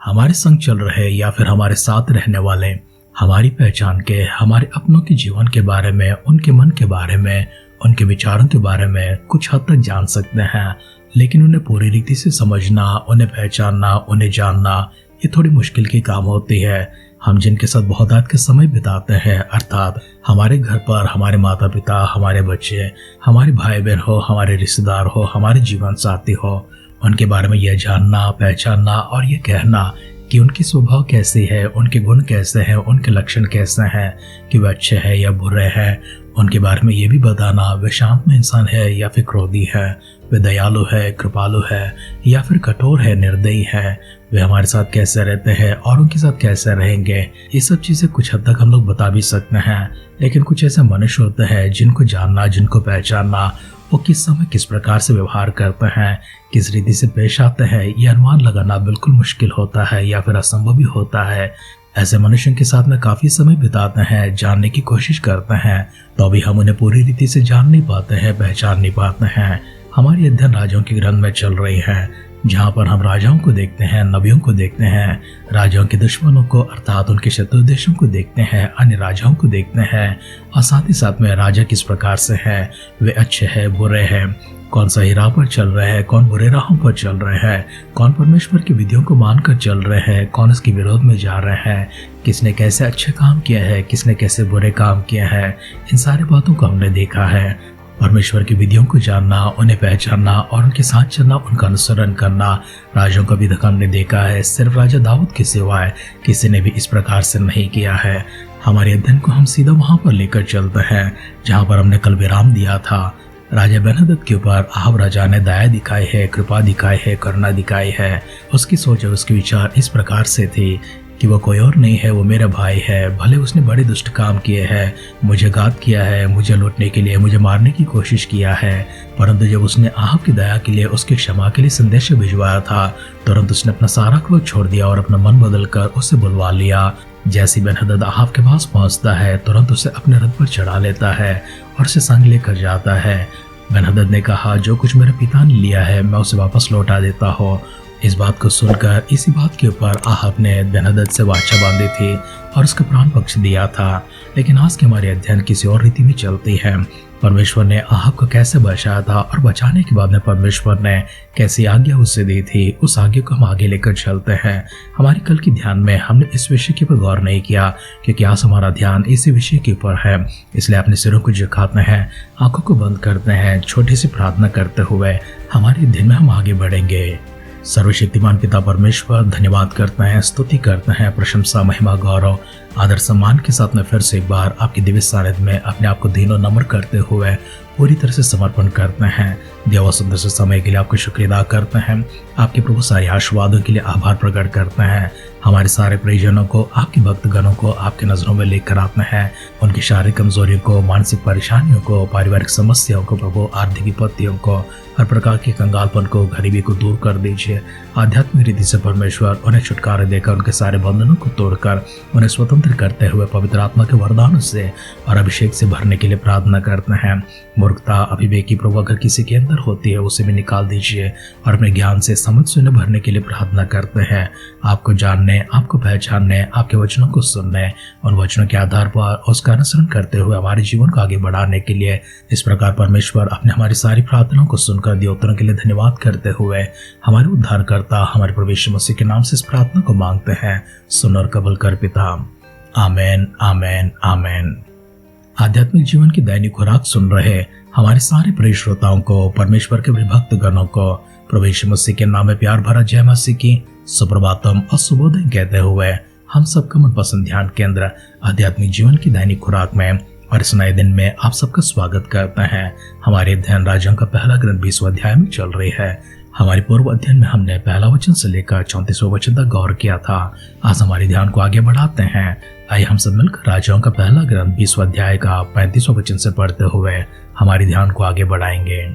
हमारे संग चल रहे या फिर हमारे साथ रहने वाले हमारी पहचान के, हमारे अपनों के जीवन के बारे में, उनके मन के बारे में, उनके विचारों के बारे में कुछ हद तक जान सकते हैं, लेकिन उन्हें पूरी रीति से समझना, उन्हें पहचानना, उन्हें जानना ये थोड़ी मुश्किल की काम होती है। हम जिनके साथ बहुत रात के समय बिताते हैं, अर्थात हमारे घर पर हमारे माता पिता, हमारे बच्चे, हमारे भाई बहन हो, हमारे रिश्तेदार हो, हमारे जीवन साथी हो, उनके बारे में यह जानना, पहचानना और ये कहना कि उनकी स्वभाव कैसी है, उनके गुण कैसे हैं, उनके लक्षण कैसे हैं, कि वे अच्छे हैं या बुरे हैं, उनके बारे में ये भी बताना वे शांत में इंसान है या फिर क्रोधी है, वे दयालु है, कृपालु है या फिर कठोर है, निर्दयी है, वे हमारे साथ कैसे रहते हैं और उनके साथ कैसे रहेंगे। ये सब चीजें कुछ हद तक हम लोग बता भी सकते हैं, लेकिन कुछ ऐसे मनुष्य होते हैं जिनको जानना, जिनको पहचानना, वो किस समय किस प्रकार से व्यवहार करते हैं, किस रीति से पेश आते हैं, ये अनुमान लगाना बिल्कुल मुश्किल होता है या फिर असंभव भी होता है। ऐसे मनुष्यों के साथ में काफी समय बिताते हैं, जानने की कोशिश करते हैं, तो भी हम उन्हें पूरी रीति से जान नहीं पाते हैं, पहचान नहीं पाते हैं। हमारी अध्ययन राजाओं के ग्रंथ में चल रही है, जहाँ पर हम राजाओं को देखते हैं, नबियों को देखते हैं, राजाओं के दुश्मनों को अर्थात उनके शत्रु देशों को देखते हैं, अन्य राजाओं को देखते हैं, और साथ ही साथ में राजा किस प्रकार से है, वे अच्छे हैं, बुरे हैं, कौन सही राह पर चल रहे हैं, कौन बुरे राहों पर चल रहे हैं, कौन परमेश्वर की विधियों को मानकर चल रहे हैं, कौन इसके विरोध में जा रहे हैं, किसने कैसे अच्छे काम किया है, किसने कैसे बुरे काम किए हैं। इन सारी बातों को हमने देखा है। परमेश्वर की विधियों को जानना, उन्हें पहचानना और उनके साथ चलना, उनका अनुसरण करना राजाओं का भी हमने देखा है। सिर्फ राजा दाऊद के सिवाय किसी ने भी इस प्रकार से नहीं किया है। हमारे अध्ययन को हम सीधा वहां पर लेकर चलते हैं जहां पर हमने कल विराम दिया था। राजा बेनहदद के ऊपर आहब राजा ने दया दिखाई है, कृपा दिखाई है, करुणा दिखाई है। उसकी सोच और उसके विचार इस प्रकार से थी कि वो कोई और नहीं है, वो मेरा भाई है। भले उसने बड़े दुष्ट काम किए हैं, मुझे घात किया है, मुझे लूटने के लिए, मुझे मारने की कोशिश किया है, परंतु जब उसने आहब की दया के लिए, उसकी क्षमा के लिए संदेश भिजवाया था, तुरंत उसने अपना सारा क्रोध छोड़ दिया और अपना मन बदलकर उसे बुलवा लिया। जैसी बेनहदद आहब के पास पहुंचता है, तुरंत उसे अपने रथ पर चढ़ा लेता है और उसे संग लेकर जाता है। बेनहदद ने कहा, जो कुछ मेरे पिता ने लिया है मैं उसे वापस लौटा देता हूँ। इस बात को सुनकर, इसी बात के ऊपर आहब ने बेनहदद से वाचा बांधी थी और उसका प्राण पक्ष दिया था। लेकिन आज के हमारे अध्ययन किसी और रीति में चलती है। परमेश्वर ने आहब को कैसे बचाया था और बचाने के बाद में परमेश्वर ने कैसी आज्ञा उसे दी थी, उस आज्ञा को हम आगे लेकर चलते हैं। हमारी कल की ध्यान में हमने इस विषय के ऊपर गौर नहीं किया, क्योंकि आज हमारा ध्यान इसी विषय के ऊपर है। इसलिए अपने सिरों को झुकाते हैं, आंखों को बंद करते हैं, छोटी सी प्रार्थना करते हुए हमारे दिन में हम आगे बढ़ेंगे। सर्वशक्तिमान पिता परमेश्वर, धन्यवाद करते हैं, स्तुति करते हैं, प्रशंसा, महिमा, गौरव, आदर सम्मान के साथ में फिर से एक बार आपकी दिव्य सानिध्य में अपने आप को दीनों नम्र करते हुए पूरी तरह से समर्पण करते हैं। देवा सुंदर से समय के लिए आपको शुक्रिया अदा करते हैं, आपके प्रभु सारे आशीर्वादों के लिए आभार प्रकट करते हैं। हमारे सारे परिजनों को, आपके भक्तगणों को आपके नजरों में लेकर आते हैं। उनकी शारीरिक कमजोरियों को, मानसिक परेशानियों को, पारिवारिक समस्याओं को, प्रभु आर्थिक विपत्तियों को, हर प्रकार के कंगालपन को, गरीबी को दूर कर दीजिए। आध्यात्मिक रीति से परमेश्वर उन्हें छुटकारा देकर उनके सारे बंधनों को तोड़कर उन्हें स्वतंत्र करते हुए पवित्र आत्मा के वरदानों से और अभिषेक से भरने के लिए प्रार्थना करते हैं। मूर्खता, अभिवेकी प्रभु अगर किसी के अंदर होती है उसे भी निकाल दीजिए और अपने ज्ञान से, समझ से उन्हें भरने के लिए प्रार्थना करते हैं। आपको जानने, आपको पहचानने, आपके वचनों को सुनने, उन वचनों के आधार पर उसका अनुसरण करते हुए हमारे जीवन को आगे बढ़ाने के लिए इस प्रकार परमेश्वर अपने हमारी सारी प्रार्थनाओं को सुनकर दिए उत्तरों के लिए धन्यवाद करते हुए हमारे उद्धारकर्ता हमारे प्रभु यीशु मसीह के नाम से इस प्रार्थना को मांगते हैं। सुन और कबूल कर पिता। आमेन, आमेन, आमेन। आध्यात्मिक जीवन की दैनिक खुराक सुन रहे हमारे सारे प्रिय श्रोताओं को, परमेश्वर के भक्त गणों को प्रभु यीशु मसीह के नाम में प्यार भरा जय मसीह की सुप्रभातम और शुभोदय कहते हुए हम सबका मनपसंद ध्यान केंद्र आध्यात्मिक जीवन की दैनिक खुराक में और इस नए दिन में आप सबका स्वागत करते हैं। हमारे अध्ययन राजाओं का पहला ग्रंथ 20वां अध्याय में चल रही है। हमारे पूर्व अध्ययन में हमने पहला वचन से लेकर 34वां वचन तक गौर किया था। आज हमारे ध्यान को आगे बढ़ाते हैं। आइए हम सब मिलकर राजाओं का पहला ग्रंथ 20वां अध्याय का 35वां वचन से पढ़ते हुए हमारे ध्यान को आगे बढ़ाएंगे।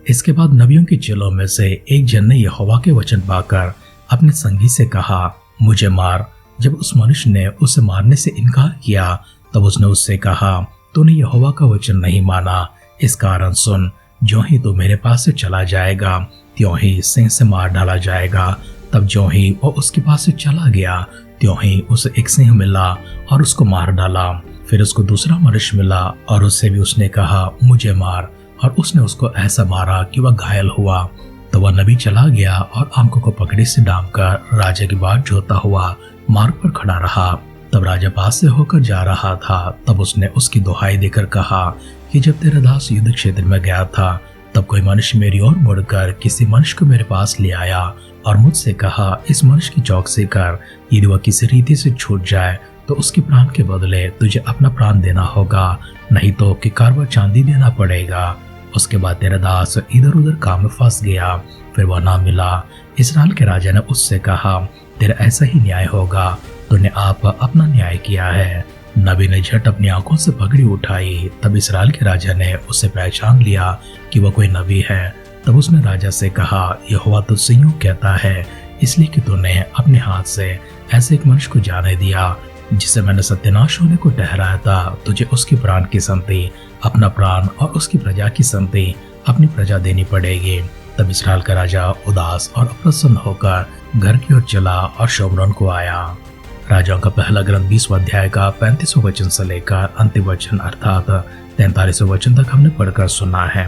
इसके बाद नबियों के चेलों में से एक जन ने यहोवा के वचन पाकर अपने संगी से कहा, मुझे मार। जब उस मनुष्य ने उसे मारने से इनकार किया तब उसने उससे कहा, तूने यहोवा का वचन नहीं माना, इस कारण सुन, ज्यों ही तू मेरे पास से चला जाएगा त्यों ही सिंह से मार डाला जाएगा। तब ज्यों ही वो उसके पास से चला गया, त्यों ही उसे एक सिंह मिला और उसको मार डाला। फिर उसको दूसरा मनुष्य मिला और उससे भी उसने कहा, मुझे मार, और उसने उसको ऐसा मारा कि वह घायल हुआ। तो वह नबी चला गया और आंखों को पकड़ी से डांपकर राजा की बाट जोता हुआ मार्ग पर खड़ा रहा। तब राजा पास से होकर जा रहा था। तब उसने उसकी दुहाई देकर कहा कि जब तेरा दास युद्ध क्षेत्र में गया था, तब कोई मनुष्य मेरी ओर मुड़कर किसी मनुष्य को मेरे पास ले आया और मुझसे कहा, इस मनुष्य की चौकसी कर, यदि वह किसी रीति से छूट जाए तो उसके प्राण के बदले तुझे अपना प्राण देना होगा, नहीं तो किकारवा चांदी देना पड़ेगा। उसके बाद तेरा दास इधर उधर काम में फंस गया, फिर वह ना मिला। इस्राएल के राजा ने उससे कहा, तेरा ऐसा ही न्याय होगा, तूने आप अपना न्याय किया है। नबी ने झट अपनी आंखों से पगड़ी उठाई। तब इस्राएल के राजा ने उसे पहचान लिया कि वह कोई नबी है। तब उसने राजा से कहा, यहोवा तुझसे यूं कहता है, इसलिए कि तूने अपने हाथ से ऐसे एक मनुष्य को जाने दिया जिसे मैंने सत्यानाश होने को ठहराया था। तुझे उसके प्राण की संति अपना प्राण और उसकी प्रजा की संति अपनी प्रजा देनी पड़ेगी। तब इस्राएल का राजा उदास और अप्रसन्न होकर घर की ओर चला और शोमरोन को आया। राजाओं का पहला ग्रंथ 20वां अध्याय का 35वां वचन से लेकर अंतिम वचन अर्थात 43वां वचन तक हमने पढ़कर सुना है।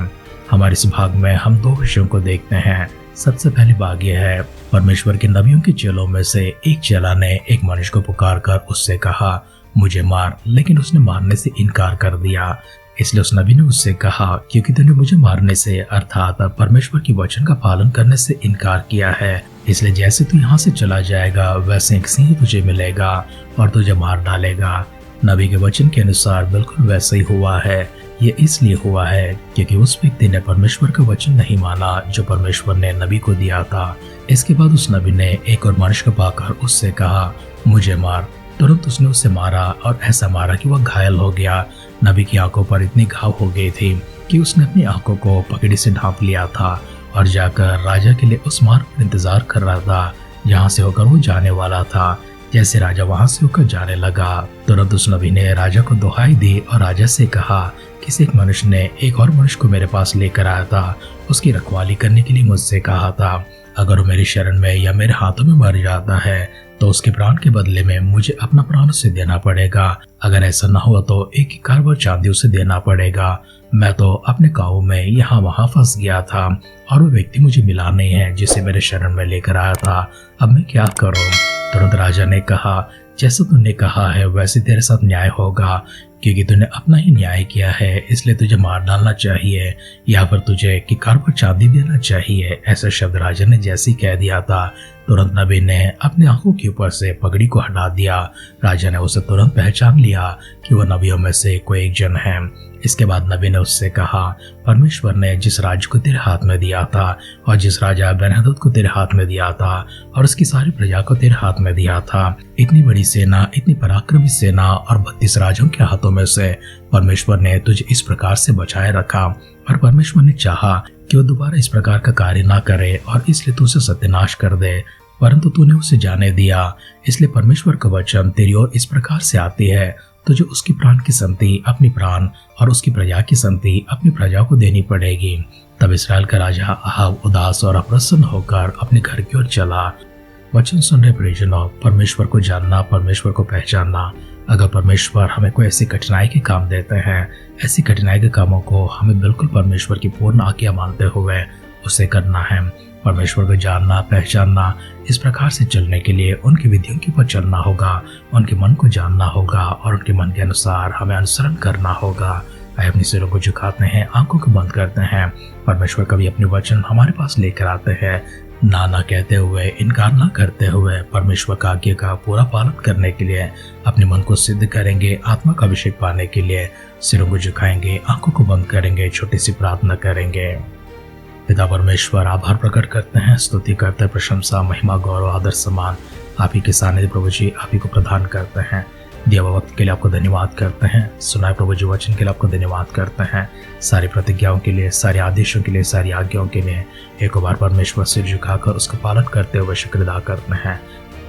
हमारे इस भाग में हम दो विषयों को देखते हैं। सबसे पहली भाग यह है, परमेश्वर के नबियों के चेलों में से एक चेला ने एक मनुष्य को पुकार कर उससे कहा, मुझे मार, लेकिन उसने मारने से इनकार कर दिया। इसलिए उस नबी ने उससे कहा, क्योंकि तूने मुझे मारने से अर्थात परमेश्वर की वचन का पालन करने से इनकार किया है, इसलिए जैसे तू यहाँ से चला जाएगा वैसे एक सिंह तुझे मिलेगा और तुझे मार डालेगा। नबी के वचन के अनुसार बिल्कुल वैसा ही हुआ है। ये इसलिए हुआ है क्योंकि उस व्यक्ति ने परमेश्वर का वचन नहीं माना जो परमेश्वर ने नबी को दिया था। इसके बाद उस नबी ने एक और मनुष्य को पाकर उससे कहा, मुझे मार। तुरंत उसने उसे मारा और ऐसा मारा कि वह घायल हो गया। नबी की आंखों पर इतनी घाव हो गई थी कि उसने अपनी आंखों को पकड़ी से ढांप लिया था और जाकर राजा के लिए उस मार्ग पर इंतजार कर रहा था जहाँ से होकर वो जाने वाला था। जैसे राजा वहां से होकर जाने लगा, तुरंत उस नबी ने राजा को दुहाई दी और राजा से कहा, किसी एक मनुष्य ने एक और मनुष्य को मेरे पास लेकर आया था, उसकी रखवाली करने के लिए मुझसे कहा था, अगर वो मेरी शरण में या मेरे हाथों में मर जाता है तो उसके प्राण के बदले में मुझे अपना प्राण उसे देना पड़ेगा। अगर ऐसा न हुआ तो एक कारवर चांदी उसे देना पड़ेगा। मैं तो अपने काबू में यहाँ वहाँ फंस गया था और वो व्यक्ति मुझे मिला नहीं है जिसे मेरे शरण में लेकर आया था। अब मैं क्या करूँ? तुरंत राजा ने कहा, जैसा तूने कहा है वैसे तेरे साथ न्याय होगा, क्योंकि तूने अपना ही न्याय किया है, इसलिए तुझे मार डालना चाहिए या फिर तुझे किकार पर चांदी देना चाहिए। ऐसा शब्द राजा ने जैसे ही कह दिया था, तुरंत नबी ने अपनी आंखों के ऊपर से पगड़ी को हटा दिया। राजा ने उसे तुरंत पहचान लिया कि वह नबियों में से कोई एक जन है। इसके बाद नबी ने उससे कहा, परमेश्वर ने जिस राज्य को तेरे हाथ में दिया था और जिस राजा बेन्हदद को तेरे हाथ में दिया था और उसकी सारी प्रजा को तेरे हाथ में दिया था, इतनी बड़ी सेना, इतनी पराक्रमी सेना और 32 राजाओं के हाथों में से परमेश्वर ने तुझे इस प्रकार से बचाए रखा और परमेश्वर ने चाहा कि वो दोबारा इस प्रकार का कार्य ना करे और इसलिए तू उसे सत्यानाश कर दे, परंतु तूने उसे जाने दिया। इसलिए परमेश्वर का वचन तेरी ओर इस प्रकार से आती है, तुझे उसकी प्राण की संति अपनी प्राण और उसकी प्रजा की संति अपनी प्रजा को देनी पड़ेगी। तब इस्राएल का राजा अहाब उदास और अप्रसन्न होकर अपने घर की ओर चला। वचन सुन रहे परिजनों, परमेश्वर को जानना, परमेश्वर को पहचानना। अगर परमेश्वर हमें कोई ऐसी कठिनाई के काम देते हैं, ऐसी कठिनाई के कामों को हमें बिल्कुल परमेश्वर की पूर्ण आज्ञा मानते हुए उसे करना है। परमेश्वर को जानना, पहचानना, इस प्रकार से चलने के लिए उनकी विधियों के ऊपर चलना होगा, उनके मन को जानना होगा और उनके मन के अनुसार हमें अनुसरण करना होगा। आइए अपनी सिरों को झुकाते हैं, आंखों को बंद करते हैं। परमेश्वर कभी अपने वचन हमारे पास लेकर आते हैं, ना कहते हुए, इनकार ना करते हुए परमेश्वर का आज्ञा का पूरा पालन करने के लिए अपने मन को सिद्ध करेंगे। आत्मा का अभिषेक पाने के लिए सिरों को झुकाएंगे, आंखों को बंद करेंगे, छोटी सी प्रार्थना करेंगे। पिता परमेश्वर, आभार प्रकट करते हैं, स्तुति करते हैं, प्रशंसा, महिमा, गौरव, आदर, सम्मान आप ही के सानिध्य प्रभु जी आप ही को प्रदान करते हैं। दिया हुआ वक्त के लिए आपको धन्यवाद करते हैं। सुनाए प्रभु जी वचन के लिए आपको धन्यवाद करते हैं। सारी प्रतिज्ञाओं के लिए, सारे आदेशों के लिए, सारी आज्ञाओं के लिए एक बार परमेश्वर सिर झुकाकर उसका पालन करते हुए शुक्र अदा करते हैं।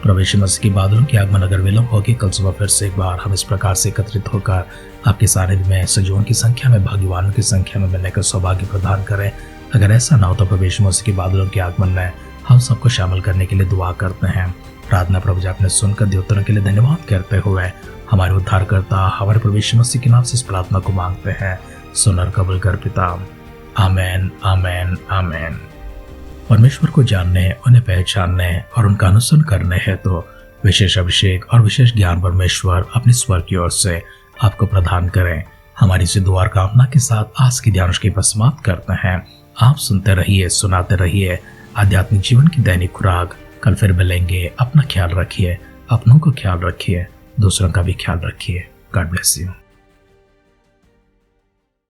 प्रभु यीशु मसीह की बादलों की आगमन अगर विलंब होगी, कल सुबह फिर से एक बार हम इस प्रकार से एकत्रित होकर आपके सानिध्य में सजीवों की संख्या में, भाग्यवानों की संख्या में मिलने का सौभाग्य प्रदान करें। अगर ऐसा ना हो तो प्रभु यीशु मसीह के बादलों के आगमन में हम सबको शामिल करने के लिए दुआ करते हैं। प्रार्थना प्रभु जी आपने सुनकर दिए उत्तरों के लिए धन्यवाद करते हुए हमारे उद्धारकर्ता हमारे प्रभु यीशु मसीह के नाम से इस प्रार्थना को मांगते हैं। सुनर कबूल कर पिता। आमेन, आमेन, आमेन। परमेश्वर को जानने, उन्हें पहचानने और उनका अनुसरण करने है तो विशेष अभिषेक और विशेष ज्ञान परमेश्वर अपने स्वर की ओर से आपको प्रदान करें। हमारी इस दुआ और कामना के साथ आज की ध्यान की समाप्त करते हैं। आप सुनते रहिए, सुनाते रहिए आध्यात्मिक जीवन की दैनिक खुराक। कल फिर मिलेंगे। अपना ख्याल रखिए, अपनों को ख्याल रखिए, दूसरों का भी ख्याल रखिए। God bless you.